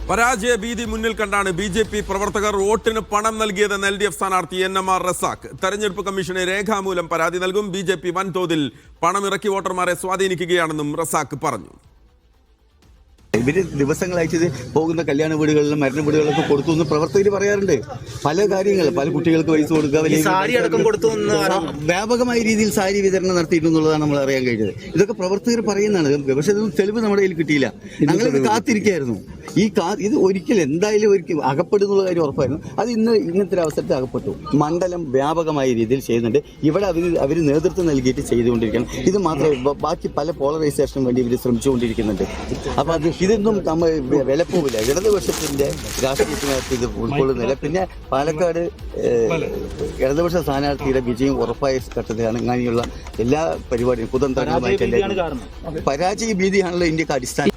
പരാജയ ഭീതി മുന്നിൽ കണ്ടാണ് BJP പ്രവർത്തകർ വോട്ടിന് പണം നൽകിയതെന്ന് LDF സ്ഥാനാർത്ഥി NMR റസാഖ്. തെരഞ്ഞെടുപ്പ് കമ്മീഷന് രേഖാമൂലം പരാതി നൽകും. BJP വൻതോതിൽ പണമിറക്കി വോട്ടർമാരെ സ്വാധീനിക്കുകയാണെന്നും റസാഖ് പറഞ്ഞു. ഇവര് ദിവസങ്ങളായിട്ട് പോകുന്ന കല്യാണ വീടുകളിലും മരണ വീടുകളിലൊക്കെ കൊടുത്തു എന്ന് പ്രവർത്തകർ പറയാറുണ്ട്. പല കാര്യങ്ങൾ, പല കുട്ടികൾക്ക് പൈസ കൊടുക്കുക, വ്യാപകമായ രീതിയിൽ സാരി വിതരണം നടത്തിയിട്ടുള്ളതാണ് നമ്മൾ അറിയാൻ കഴിഞ്ഞത്. ഇതൊക്കെ പ്രവർത്തകർ പറയുന്നതാണ്. പക്ഷെ ഇതൊന്നും തെളിവ് നമ്മുടെ കയ്യിൽ കിട്ടിയില്ല. ഞങ്ങളിത് കാത്തിരിക്കുകയായിരുന്നു. ഇത് ഒരിക്കലും എന്തായാലും ഒരിക്കലും അകപ്പെടുന്നുള്ള കാര്യം ഉറപ്പായിരുന്നു. അത് ഇന്നത്തെ ഒരു അവസരത്തിൽ അകപ്പെട്ടു. മണ്ഡലം വ്യാപകമായ രീതിയിൽ ചെയ്യുന്നുണ്ട്. ഇവിടെ അവർ നേതൃത്വം നൽകിയിട്ട് ചെയ്തുകൊണ്ടിരിക്കണം. ഇത് മാത്രമേ ബാക്കി പല പോളറൈസേഷനും വേണ്ടി ഇവർ ശ്രമിച്ചുകൊണ്ടിരിക്കുന്നുണ്ട്. അപ്പൊ ഇതൊന്നും നമ്മൾ വിലപ്പോവില്ല. ഇടതുപക്ഷത്തിന്റെ രാഷ്ട്രീയത്തിനകത്ത് ഇത് ഉൾക്കൊള്ളുന്നില്ല. പിന്നെ പാലക്കാട് ഇടതുപക്ഷ സ്ഥാനാർത്ഥിയുടെ വിജയം ഉറപ്പായ ഘട്ടത്തിലാണ് ഇങ്ങനെയുള്ള എല്ലാ പരിപാടിയും കുതന്ത്രങ്ങളുമായിട്ട് പരാജയ ഭീതിയാണല്ലോ ഇന്ത്യക്ക് അടിസ്ഥാനം.